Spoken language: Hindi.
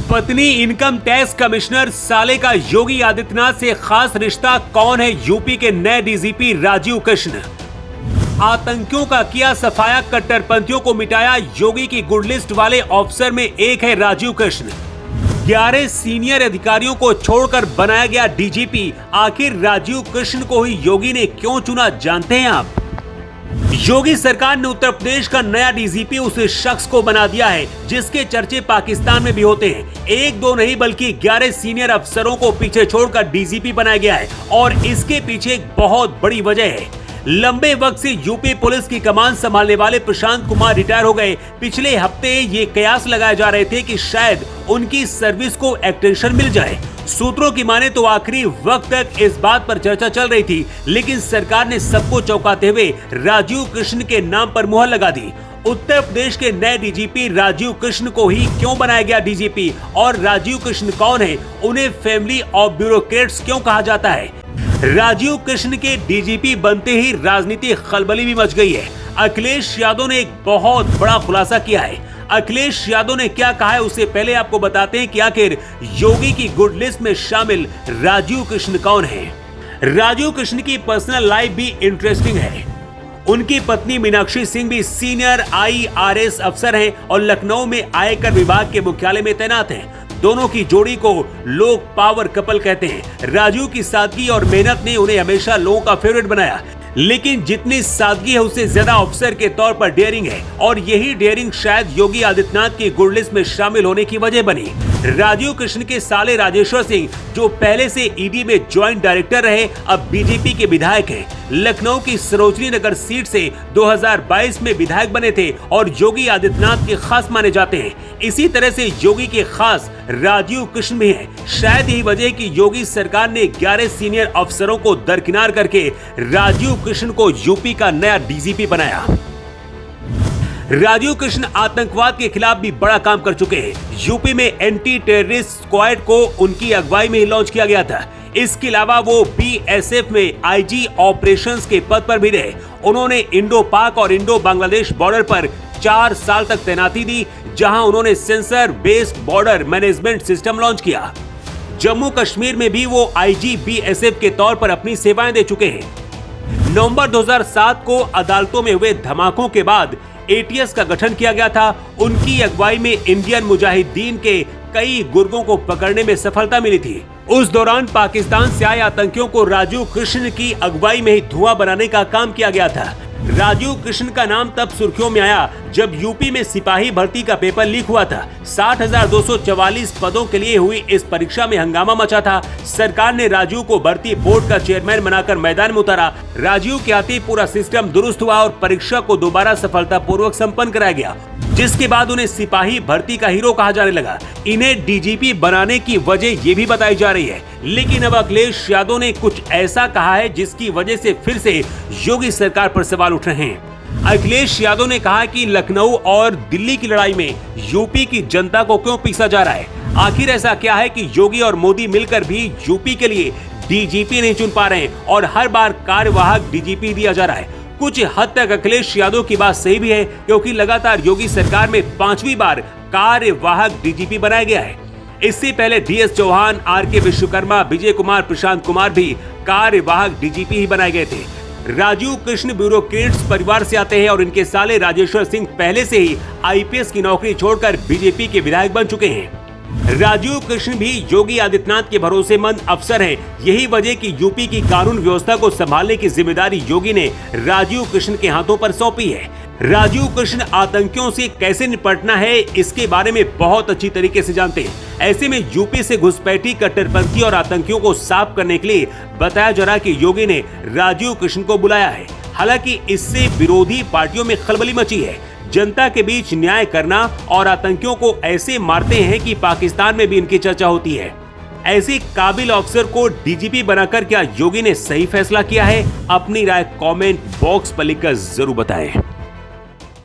पत्नी इनकम टैक्स कमिश्नर, साले का योगी आदित्यनाथ से खास रिश्ता, कौन है यूपी के नए डीजीपी राजीव कृष्ण। आतंकियों का किया सफाया, कट्टरपंथियों को मिटाया, योगी की गुड लिस्ट वाले ऑफिसर में एक है राजीव कृष्ण। 11 सीनियर अधिकारियों को छोड़कर बनाया गया डीजीपी, आखिर राजीव कृष्ण को ही योगी ने क्यों चुना, जानते हैं आप। योगी सरकार ने उत्तर प्रदेश का नया डीजीपी उस शख्स को बना दिया है जिसके चर्चे पाकिस्तान में भी होते हैं। एक दो नहीं बल्कि 11 सीनियर अफसरों को पीछे छोड़कर डीजीपी बनाया गया है और इसके पीछे एक बहुत बड़ी वजह है। लंबे वक्त से यूपी पुलिस की कमान संभालने वाले प्रशांत कुमार रिटायर हो गए। पिछले हफ्ते ये कयास लगाए जा रहे थे कि शायद उनकी सर्विस को एक्सटेंशन मिल जाए। सूत्रों की माने तो आखिरी वक्त तक इस बात पर चर्चा चल रही थी, लेकिन सरकार ने सबको चौंकाते हुए राजीव कृष्ण के नाम पर मुहर लगा दी। उत्तर प्रदेश के नए डीजीपी राजीव कृष्ण को ही क्यों बनाया गया डीजीपी, और राजीव कृष्ण कौन है, उन्हें फैमिली ऑफ ब्यूरोक्रेट्स क्यों कहा जाता है। राजीव कृष्ण के डीजीपी बनते ही राजनीतिक खलबली भी मच गई है। अखिलेश यादव ने एक बहुत बड़ा खुलासा किया है। अखिलेश यादव ने क्या कहा है उससे पहले आपको बताते हैं कि आखिर योगी की गुड लिस्ट में शामिल राजीव कृष्ण कौन है। राजीव कृष्ण की पर्सनल लाइफ भी इंटरेस्टिंग है। उनकी पत्नी मीनाक्षी सिंह भी सीनियर IRS अफसर हैं और लखनऊ में आयकर विभाग के मुख्यालय में तैनात हैं। दोनों की जोड़ी को लोग पावर कपल कहते हैं। राजीव की सादगी और मेहनत ने उन्हें हमेशा लोगों का फेवरेट बनाया, लेकिन जितनी सादगी है उससे ज्यादा ऑफिसर के तौर पर डेयरिंग है, और यही डेयरिंग शायद योगी आदित्यनाथ की गुड लिस्ट में शामिल होने की वजह बनी। राजीव कृष्ण के साले राजेश्वर सिंह, जो पहले से ईडी में ज्वाइंट डायरेक्टर रहे, अब बीजेपी के विधायक हैं। लखनऊ की सरोजनी नगर सीट से 2022 में विधायक बने थे और योगी आदित्यनाथ के खास माने जाते हैं। इसी तरह से योगी के खास राजीव कृष्ण भी हैं। शायद यही वजह कि योगी सरकार ने 11 सीनियर अफसरों को दरकिनार करके राजीव कृष्ण को यूपी का नया डीजीपी बनाया। राजीव कृष्ण आतंकवाद के खिलाफ भी बड़ा काम कर चुके हैं। यूपी में एंटी टेररिस्ट स्क्वाड को उनकी अगुवाई में ही लॉन्च किया गया था। इसके अलावा वो BSF में IG ऑपरेशंस के पद पर भी रहे। उन्होंने इंडो पाक और इंडो बांग्लादेश बॉर्डर पर 4 साल तक तैनाती दी, जहां उन्होंने sensor based border management system launch किया। जम्मू कश्मीर में भी वो IG BSF के तौर पर अपनी सेवाएं दे चुके हैं। नवंबर 2007 को अदालतों में हुए धमाकों के बाद ATS का गठन किया गया था। उनकी अगुवाई में इंडियन मुजाहिदीन के कई गुर्गों को पकड़ने में सफलता मिली थी। उस दौरान पाकिस्तान से आए आतंकियों को राजीव कृष्ण की अगुवाई में ही धुआं बनाने का काम किया गया था। राजीव कृष्ण का नाम तब सुर्खियों में आया जब यूपी में सिपाही भर्ती का पेपर लीक हुआ था। 60,244 पदों के लिए हुई इस परीक्षा में हंगामा मचा था। सरकार ने राजीव को भर्ती बोर्ड का चेयरमैन बनाकर मैदान में उतारा। राजीव के आते पूरा सिस्टम दुरुस्त हुआ और परीक्षा को दोबारा सफलतापूर्वक संपन्न कराया गया, जिसके बाद उन्हें सिपाही भर्ती का हीरो कहा जाने लगा। इन्हें डीजीपी बनाने की वजह ये भी बताई जा रही है, लेकिन अब अखिलेश यादव ने कुछ ऐसा कहा है जिसकी वजह से फिर से योगी सरकार पर सवाल उठ रहे हैं। अखिलेश यादव ने कहा कि लखनऊ और दिल्ली की लड़ाई में यूपी की जनता को क्यों पीसा जा रहा है। आखिर ऐसा क्या है कि योगी और मोदी मिलकर भी यूपी के लिए डीजीपी नहीं चुन पा रहे हैं और हर बार कार्यवाहक डीजीपी दिया जा रहा है। कुछ हद तक अखिलेश यादव की बात सही भी है, क्योंकि लगातार योगी सरकार में 5वीं बार कार्यवाहक डीजीपी बनाया गया है। इससे पहले DS चौहान, RK विश्वकर्मा, विजय कुमार, प्रशांत कुमार भी कार्यवाहक डीजीपी ही बनाए गए थे। राजीव कृष्ण ब्यूरोक्रेट्स परिवार से आते हैं और इनके साले राजेश्वर सिंह पहले से ही IPS की नौकरी छोड़कर बीजेपी के विधायक बन चुके हैं। राजीव कृष्ण भी योगी आदित्यनाथ के भरोसेमंद अफसर हैं। यही वजह कि यूपी की कानून व्यवस्था को संभालने की जिम्मेदारी योगी ने राजीव कृष्ण के हाथों पर सौंपी है। राजीव कृष्ण आतंकियों से कैसे निपटना है इसके बारे में बहुत अच्छी तरीके से जानते हैं। ऐसे में यूपी से घुसपैठी, कट्टरपंथी और आतंकियों को साफ करने के लिए बताया जा रहा कि योगी ने राजीव कृष्ण को बुलाया है। हालांकि इससे विरोधी पार्टियों में खलबली मची है। जनता के बीच न्याय करना और आतंकियों को ऐसे मारते हैं कि पाकिस्तान में भी इनकी चर्चा होती है। ऐसे काबिल ऑफिसर को डीजीपी बनाकर क्या योगी ने सही फैसला किया है? अपनी राय कमेंट बॉक्स पर लिखकर जरूर बताएं।